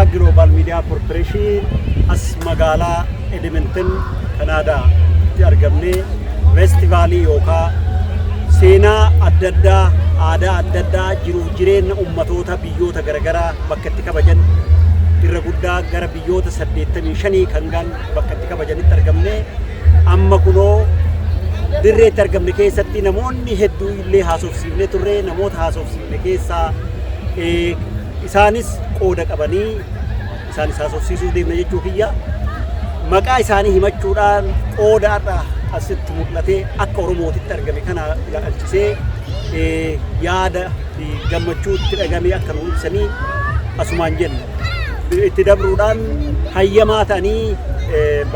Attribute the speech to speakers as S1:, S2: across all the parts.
S1: Global Media Corporation as magala Edmonton Canada ti argamne festivali yoka sena addadda addadda jiru jireen ummatota biyyota garagara bakkatti kabajan irra guddaa gara biyyota 85 kangan bakkatti kabajanitti argamne amma kuno dirree argamne keessatti namoonni hedduu illee haasofsiifne turre namoota haasofsiifne keessa isaanis qooda qabanii isaanis haasofsiisuu deemna jechuu kiyya maqaa isaanii himachuudhaan qoodaadha asitti mul'ate akka oromootitti argame kana ilaalchisee yaada gammachuutti dhagame akka nu ibsanii asumaan jenna itti dabruudhaan hayyamaa ta'anii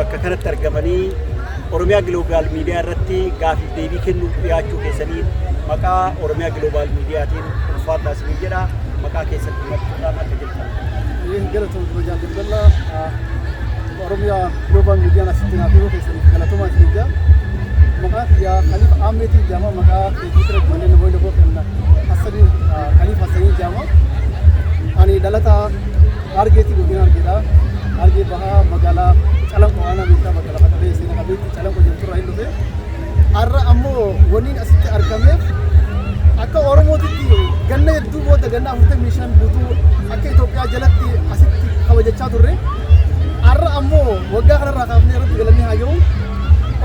S1: bakka kanatti argamanii Oromiyaa Global Media irratti gaafii deebii kennuu dhiyaachuu keessanii maqaa Oromiyaa Global Mediaatiin ulfaadhaa isin jedha maqaa keessatti himachuudhaan akka jirtan.
S2: Galatoon Birojaan Daldalaa Oromiyaa Global Media asitti naafuu keessatti galatooma isin jedha. Maqaa kiyyaa Khalifa Ahmedii jedhama maqaa Tiwiitira ijoollee namoonni lafoo kenna Hassanii Khalifa Hassanii jedhama. Ani dhalataa Argeetii godina Argeedha. Argee bahaa magaalaa Calanqoo aanaa beekaa magaalaa Fatalee seenaa qabeetti Calanqoo jedhamtu irraa hin dhufe. Har'a ammoo waniin asitti argameef akka Oromootitti ganna hedduu booda ganna 45 guutuu akka Itoophiyaa jalatti asitti kabajachaa turre. Har'a ammoo waggaa kanarraa kaafnee irratti galannee haa jiru.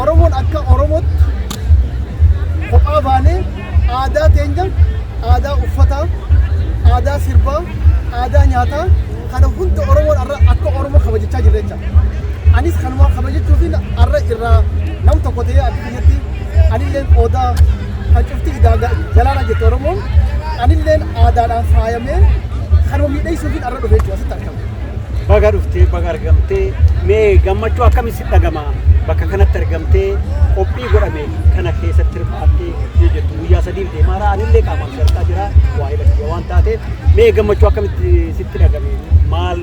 S2: Oromoon akka Oromootti kophaa baanee aadaa teenya, aadaa uffataa, aadaa sirbaa, aadaa nyaataa kana hunda Oromoon har'a akka Oromoo kabajachaa jirra jecha. Anis kanuma kabajachuuf har'a irraa nam tokko ta'ee addunyatti anilleen odaa kan cufti galaana jettu Oromoon anilleen aadaadhaan faayamee kanuma miidhagsuuf har'a dhufe jechuudha asitti argama.
S1: Baga dhuftee baga argamtee mee gammachuu akkamitti dhagama bakka kanatti argamtee qophii godhame kana keessatti hirmaattee jettu guyyaa 3 deemaara anillee qaamaan gargaa jira waa ilaalcha waan taateef mee gammachuu akkamitti sitti dhagame maal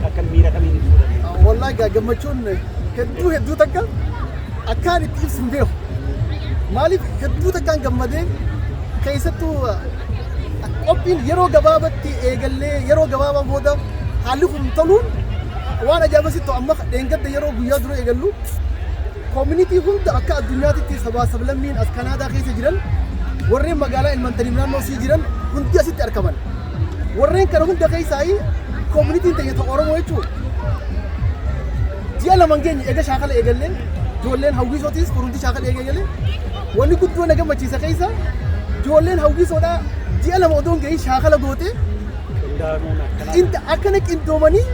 S1: akka miira kamiin ibsuu dandeenya?
S2: Wallahi gammachuun hedduu takka akkaan itti ibsu hin beeku. Maaliif hedduu takkaan gammadee keessattuu qophiin yeroo gabaabatti eegallee yeroo gabaabaa booda haalli kun toluun waan ajaa'ibsiisu amma dheengadda yeroo guyyaa dura eegallu koomunitii hunda akka addunyaatti sabaa sablammiin as Kanaadaa keessa jiran warreen magaalaa Edmonton naannoo sii jiran hundi asitti argaman. Warreen kana hunda keessaa koomunitiin ta'e Oromoo jechuudha. Ji'a lama geenye eega shaakala eegallee ijoolleen hawwisootis kurunti shaakala eegalee wanni guddoo na gammachiisa keessa ijoolleen hawwisoodhaa ji'a lama odoo hin gahin shaakala gootee akkana qindoomanii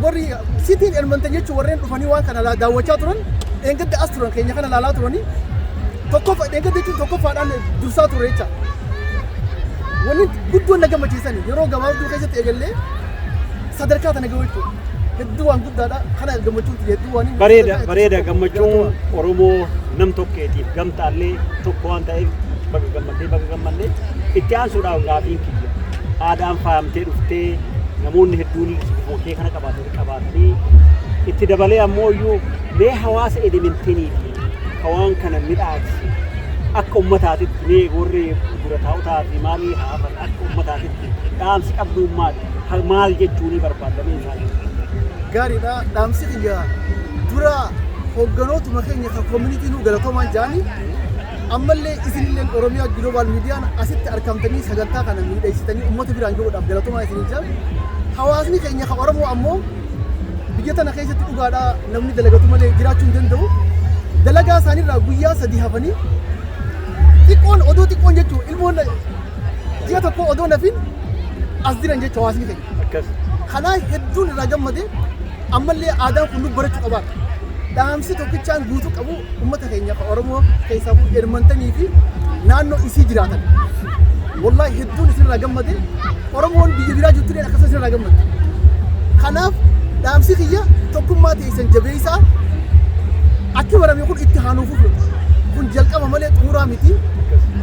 S2: warri sitiin Edmonton jechuun warreen dhufanii waan kana daawwachaa turan dheengadda as turan keenya kana laalaa turanii dheengadda jechuun tokkoffaadhaan dursaa ture jecha. Wanni guddoon na gammachiisan yeroo gabaabduu keessatti eegallee sadarkaa tana gahuutu hedduu waan guddaadha kana gammachuun hedduu waan
S1: bareeda gammachuun Oromoo nam tokkeetiif gamtaallee tokko waan ta'eef baga gammadee itti aansuudhaaf gaafiin kiyya aadaan faayamtee dhuftee namoonni hedduun bookee kana qabaatanii itti dabalee ammoo iyyuu mee hawaasa Edmontoniifi hawaan kana midhaagsi akka ummataatitti mee warri dura taa'utaa fi maalii haafan akka ummataatitti dhaamsi qabduun maal jechuun barbaadamee isaanii.
S2: Gaariidha dhaamsi kiyya dura hoogganootuma keenya kan koomunitii nu galatoomaa jiranii ammallee isinillee Oromiyaa Global Mediaan asitti argamtanii sagantaa kana miidhagsitanii uummata biraan gahuudhaaf galatoomaa isinii jira. Hawaasni keenya kan Oromoo ammoo biyya tana keessatti dhugaadhaa namni dalagatu malee jiraachuu hin danda'u. Dalagaa isaaniirraa guyyaa 3 hafanii xiqqoon jechuun ilmoon ji'a tokko odoo nafin as jiran jechuudha hawaasni keenya. Kanaa hedduun irraa gammadee ammallee aadaan kun nu barachuu qabaata. Dhaamsi tokkichaan guutuu qabu uummata keenya kan Oromoo keessaa Edmontanii fi naannoo isii jiraatan. Wallahi hedduun isinirraa gammadee Oromoon biyya biraa jirtu akkasumas isinirraa gammadde. Kanaaf dhaamsi kiyya tokkummaa teessan jabeessaa akka barame kun itti haanuufuuf kun jalqaba malee xumuraa miti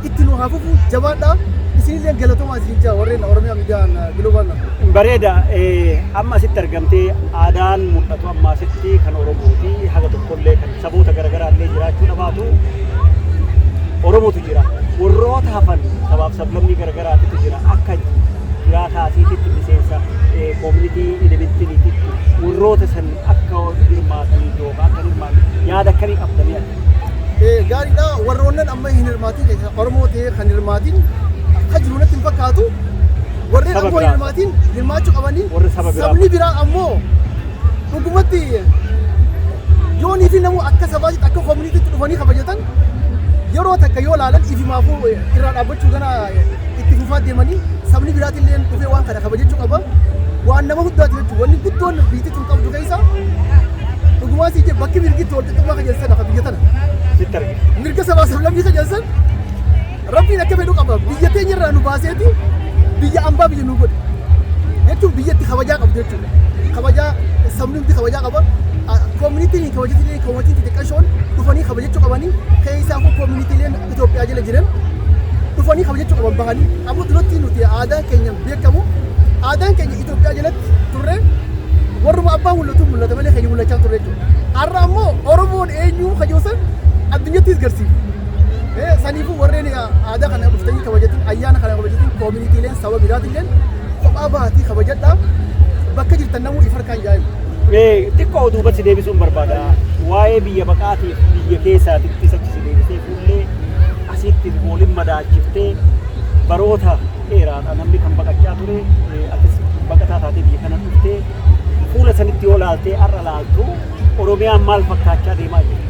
S2: itti nu haafuufu jabaadhaa isinillee galatoomaa isin jaa warreen Oromiyaa Miidiyaan Global.
S1: Bareeda amma asitti argamtee aadaan mul'atu amma asitti kan Oromooti haga tokkollee kan saboota garaagaraallee jiraachuu dhabaatu Oromootu jira warroota hafan sabaaf sablammii garaagaraatu jira akka jiraataa asiitti miseensa community elementary warroota san akka hirmaatanii yookaan akka hirmaatan yaada akkamii qabdanii
S2: gaariidha warroonnan amma hin hirmaatin keessa Oromoo ta'ee kan hirmaatin akka jiru natti hin fakkaatu warreen ammoo hin hirmaatin hirmaachuu qabanii sabni biraa ammoo dhugumatti yoonii fi namu akka sabaatti akka communitytti dhufanii kabajatan yeroo takka yoo laalan ifimaafuu irraa dhaabbachuu gana itti fufaa deemanii sabni biraatillee dhufee waan kana kabajachuu qaba waan nama hundaati jechuudha wanni guddoon biitti tun qabdu keessa dhugumaa si bakki mirgitti wal qixxummaa kajeelsan akka biyya tana mirga sabaa sablammii kajeelsan rabbiin akka fedhu qaba biyya teenya irraa nu baaseeti biyya ambaa biyya nu godhe jechuun biyyatti kabajaa qabdu jechuudha kabajaa sabni hundi kabajaa qaba communityleen kabajatilee community xixiqqashoon dhufanii kabajachuu qabanii keessaafuu communityleen Itoophiyaa jala jiran dhufanii kabajachuu qaban bahanii ammoo duratti nuti aadaan keenya beekamu aadaan keenya Itoophiyaa jalatti turre warruma abbaa mul'ata malee keenya mul'achaa turre jechuudha. Har'a ammoo Oromoon eenyuu kajoosan addunyattis garsiisu. Saniifuu warreen aadaa kana dhuftanii kabajatin ayyaana kana kabajatin communityleen saba biraatilleen kophaa bahatii kabajadhaa bakka jirtan namuu ifarkaan jaa'imu.
S1: Xiqqoo duubatti deebisuun barbaada. Waa'ee biyya baqaatiif biyya keessaatitti sachi deebisee fuullee asitti waliin madaachiftee baroota dheeraadha namni kan baqachaa ture akkas baqataa taatee biyya kana dhuftee fuula sanitti yoo laaltee har'a laaltu Oromiyaan maal fakkaachaa deemaa jirti?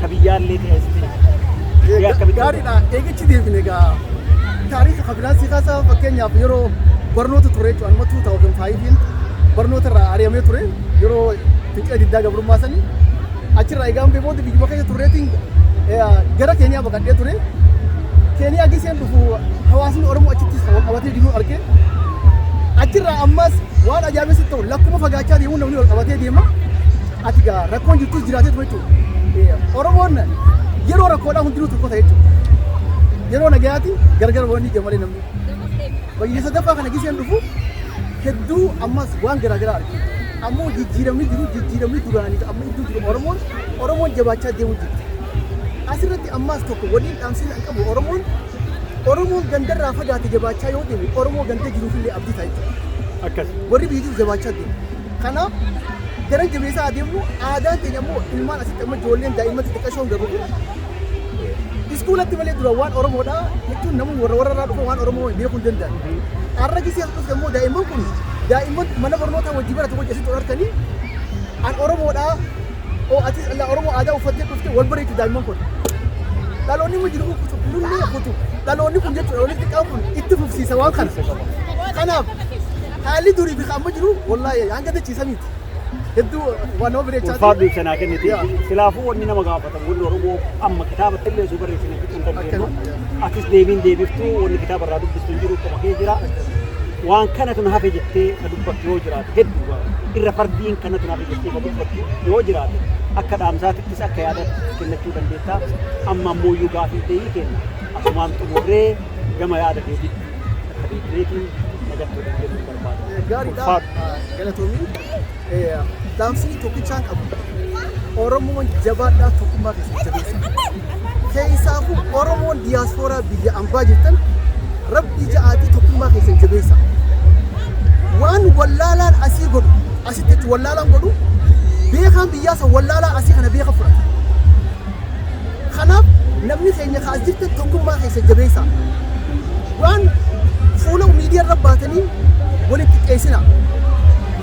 S1: Ka biyyaallee ta'ee
S2: gaariidha eegichi deebine egaa taariikha kabilaasii kaasaa fakkeenyaaf yeroo barnoota ture jechuudha amma 2005 barnoota irraa ari'amee ture yeroo fincila diddaa gabrummaa sanii achirraa egaa hambee booda biyya keessa turreetiin gara Keeniyaa baqadhee ture Keeniyaa giseen dhufu hawaasni Oromoo achittis qabatee deemuu arge achirraa ammas waan ajaa'ibsiisaa ta'u lakkuma fagaachaa deemuu namni wal qabatee deema ati gaa rakkoon jirtus jiraatee ture jechuudha Oromoon yeroo rakkoodhaa hundinuu tokko ta'e jechuudha yeroo nagayaati gargar waan jamalee namni biyya sadaffaa kana giseen dhufu hedduu ammas waan garaagaraa arge ammoo jijjiiramni duraanii amma iddoo jiru Oromoon jabaachaa deemuu jirti asirratti ammas tokko waliin dhaamsiin an qabu Oromoon gandarraa fagaate jabaachaa yoo deemu Oromoo ganda jiruufillee abdii ta'a jechuudha akkas warri biyyi jiru jabaachaa deemu kanaaf garan jabeessaa adeemu aadaan keenya ammoo ilmaan asitti amma ijoolleen daa'imman xixiqqashoon gabu iskuulatti malee dura waan Oromoodha jechuun namni warra dhufa waan Oromoo beekuu hin danda'an har'a gisee akkasumas ammoo daa'imman mana barnootaa wajjin baratu wajjin asitti arganii an Oromoodha atis Oromoo aadaa uffattee dhuftee wal bareechu daa'imman kun dhaloonni kun jiru kunillee kutu dhaloonni kun jechuudha walitti qabu kun itti fufsiisa waan kana kanaaf haalli durii fi amma jiru wallaahi hanga dachiisa miti hedduu waan nama bareechaa
S1: ulfaadhu ibsanaa kennite silaafuu wanni nama gaafatamu wanni Oromoo amma kitaaba illee osoo barreessine fixuun dandeenyu atis deebiftuu wanni kitaaba irraa dubbistu jiru qoma kee jira waan kanatu na hafe jettee ka dubbattu yoo jiraate hedduu irra fardiin kanatu na hafe jettee ka dubbattu yoo jiraate akka dhaamsaatittis akka yaada kennachuu dandeetta amma ammoo iyyuu gaafii ta'ii kenna asumaan xumurree gama yaada keetii akka deebineetiin nagattuu dandeenyu barbaada.
S2: Gaariidha galatoomii dhaamsii tokkichaan qabu Oromoon jabaadhaa tokkummaa keessatti jabeessa keessaafuu Oromoon diyaaspooraa biyya ambaa jirtan rabbii ja'aatii tokkummaa keessatti jabeessa waan wallaalaan asii godhu asitti wallaalaan godhu beekaan biyyaasa wallaalaa asii kana beeka fudhata kanaaf namni keenya kaas jirte tokkummaa keessatti jabeessa waan fuula miidiyaa irra baatanii walitti qeessina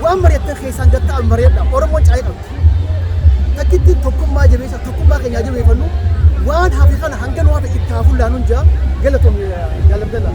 S2: waan mari'attan keessaan gattaa mari'adha Oromoon caayee qabdi takkitti tokkummaa jabeessa tokkummaa keenyaa jabeeffannu waan hafe kana hanga nu hafe itti hafuun laanuun jaa galatoom jaalabdalla.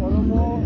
S1: Oromoo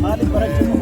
S1: Maal barachuu